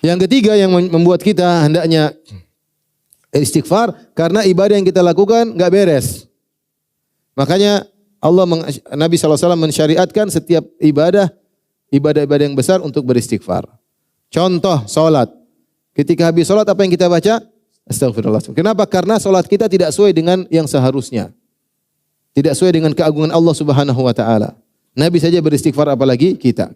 Yang ketiga yang membuat kita hendaknya istighfar karena ibadah yang kita lakukan enggak beres. Makanya Nabi SAW mensyariatkan setiap ibadah yang besar untuk beristighfar. Contoh salat. Ketika habis salat apa yang kita baca? Astagfirullah. Kenapa? Karena salat kita tidak sesuai dengan yang seharusnya. Tidak sesuai dengan keagungan Allah Subhanahu wa taala. Nabi saja beristighfar apalagi kita.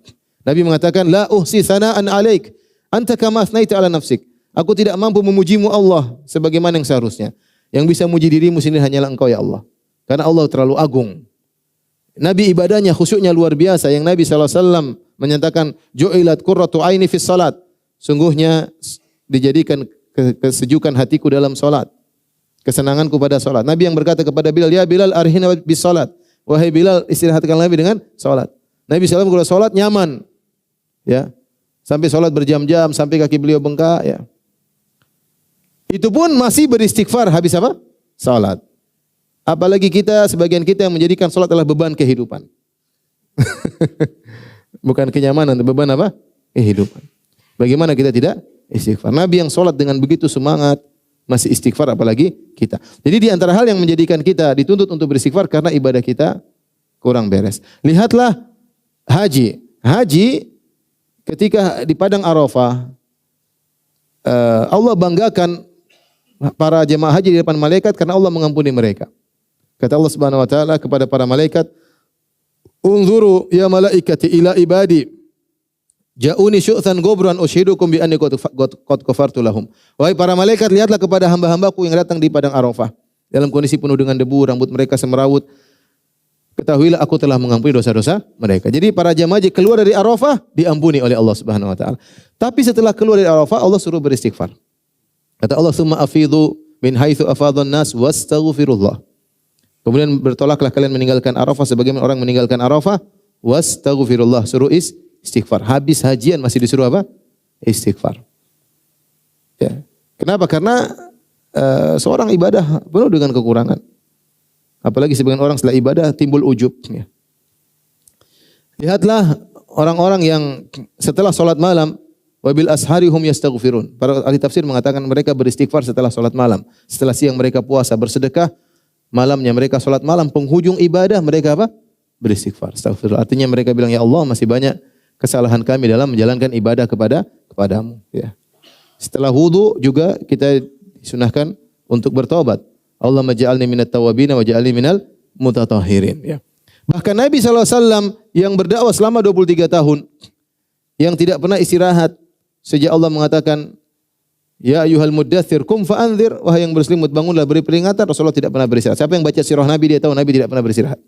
Nabi mengatakan la uhsi sana'an 'alaik anta kama asnaita 'ala nafsik. Aku tidak mampu memujimu Allah sebagaimana yang seharusnya. Yang bisa muji dirimu sendiri hanyalah Engkau ya Allah. Karena Allah terlalu agung. Nabi ibadahnya khusyuknya luar biasa. Yang Nabi SAW menyatakan ju'ilat qurratu aini fis salat. Sungguhnya dijadikan kesejukan hatiku dalam salat. Kesenanganku pada salat. Nabi yang berkata kepada Bilal, "Ya Bilal arhina bis salat." Wahai Bilal, istirahatkanlah Nabi dengan salat. Nabi SAW kalau salat nyaman. Ya. Sampai salat berjam-jam, sampai kaki beliau bengkak, ya. Itu pun masih beristighfar habis apa? Salat. Apalagi kita, sebagian kita yang menjadikan salat adalah beban kehidupan. Bukan kenyamanan, beban apa? Kehidupan. Bagaimana kita tidak istighfar? Nabi yang salat dengan begitu semangat, masih istighfar apalagi kita. Jadi di antara hal yang menjadikan kita dituntut untuk beristighfar karena ibadah kita kurang beres. Lihatlah haji. Haji ketika di padang Arafah, Allah banggakan para jemaah haji di depan malaikat karena Allah mengampuni mereka. Kata Allah Subhanahu wa taala kepada para malaikat, "Unzuru ya malaikati ila ibadi. Ja'uni syu'than gobran ushidukum bi anni qad ghafartu lahum." Wahai para malaikat, lihatlah kepada hamba-hambaku yang datang di padang Arafah dalam kondisi penuh dengan debu, rambut mereka semerawut. Ketahuilah aku telah mengampuni dosa-dosa mereka. Jadi para jemaah haji keluar dari Arafah diampuni oleh Allah Subhanahu wa taala. Tapi setelah keluar dari Arafah Allah suruh beristighfar. Kata Allah, "Tsumma afidhu min haitsu afadhan nas wastaghfirullah." Kemudian bertolaklah kalian meninggalkan Arafah sebagaimana orang meninggalkan Arafah, wastaghfirullah, suruh istighfar. Habis hajian masih disuruh apa? Istighfar. Ya. Kenapa? Karena seorang ibadah penuh dengan kekurangan. Apalagi sebagian orang setelah ibadah timbul ujub. Ya. Lihatlah orang-orang yang setelah salat malam, wabil ashari hum yastaghfirun. Para ahli tafsir mengatakan mereka beristighfar setelah salat malam. Setelah siang mereka puasa, bersedekah. Malamnya mereka salat malam, penghujung ibadah mereka apa? Beristighfar. Astagfirullah. Artinya mereka bilang, ya Allah masih banyak kesalahan kami dalam menjalankan ibadah kepadamu. Ya. Setelah wudu juga kita disunahkan untuk bertobat. Allahumma ja'alni minat tawabina wa ja'alni minal mutatahhirin. Ya. Bahkan Nabi SAW yang berdakwah selama 23 tahun, yang tidak pernah istirahat, sejak Allah mengatakan, ya ayyuhal muddathir kum fa'anzir, wahai yang berselimut bangunlah beri peringatan, Rasulullah tidak pernah beristirahat. Siapa yang baca sirah Nabi dia tahu Nabi tidak pernah beristirahat.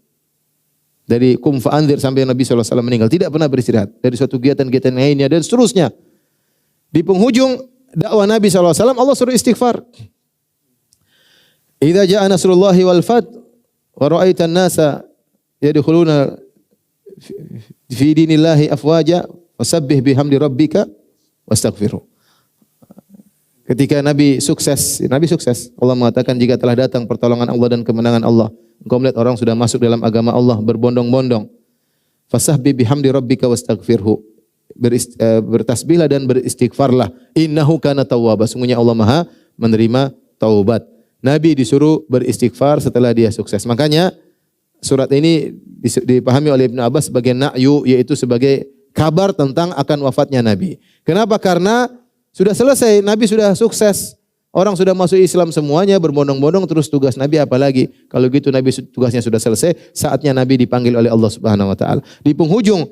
Dari kum fa'anzir sampai Nabi SAW meninggal tidak pernah beristirahat. Dari suatu kegiatan-kegiatan lainnya dan seterusnya. Di penghujung dakwah Nabi SAW Allah suruh istighfar. Idza jaa nasrullahi wal fath wa ra'aitan nasa yadkhuluna fi dinillahi afwaja wasabbih bihamdi rabbika wastaghfirhu. Ketika Nabi sukses. Allah mengatakan jika telah datang pertolongan Allah dan kemenangan Allah, engkau melihat orang sudah masuk dalam agama Allah berbondong-bondong. Fasabbih bihamdi rabbika wastaghfirhu. Bertasbihlah dan beristighfarlah. Innahu kana tawwaba. Sungguhnya Allah Maha menerima taubat. Nabi disuruh beristighfar setelah dia sukses. Makanya surat ini dipahami oleh Ibnu Abbas sebagai na'yu, yaitu sebagai kabar tentang akan wafatnya Nabi. Kenapa? Karena sudah selesai, Nabi sudah sukses. Orang sudah masuk Islam semuanya, berbondong-bondong, terus tugas Nabi apa lagi? Kalau gitu Nabi tugasnya sudah selesai, saatnya Nabi dipanggil oleh Allah Subhanahu wa taala. Di penghujung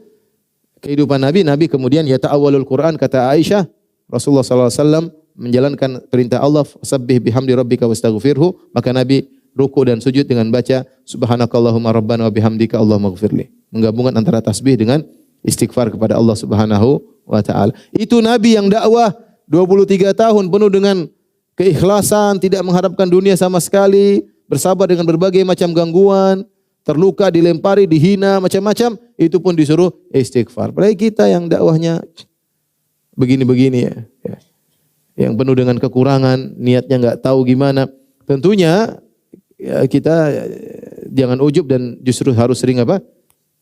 kehidupan Nabi, Nabi kemudian yata'awwalul Quran, kata Aisyah, Rasulullah sallallahu alaihi wasallam menjalankan perintah Allah, sabbih bihamdi rabbika wastaghfirhu, maka Nabi ruku dan sujud dengan baca subhanakallahumma rabbana wa bihamdika allahumma ighfirli. Menggabungkan antara tasbih dengan istighfar kepada Allah Subhanahu wa taala. Itu Nabi yang dakwah 23 tahun penuh dengan keikhlasan, tidak mengharapkan dunia sama sekali, bersabar dengan berbagai macam gangguan, terluka, dilempari, dihina, macam-macam, itu pun disuruh istighfar. Padahal kita yang dakwahnya begini-begini ya. Yang penuh dengan kekurangan, niatnya enggak tahu gimana. Tentunya ya, kita jangan ujub dan justru harus sering apa?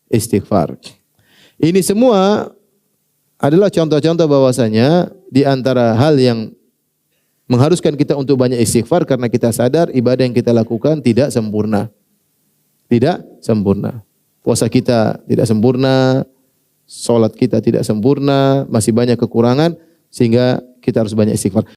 Istighfar. Ini semua adalah contoh-contoh bahwasanya di antara hal yang mengharuskan kita untuk banyak istighfar karena kita sadar ibadah yang kita lakukan tidak sempurna. Tidak sempurna. Puasa kita tidak sempurna, salat kita tidak sempurna, masih banyak kekurangan sehingga kita harus banyak istighfar.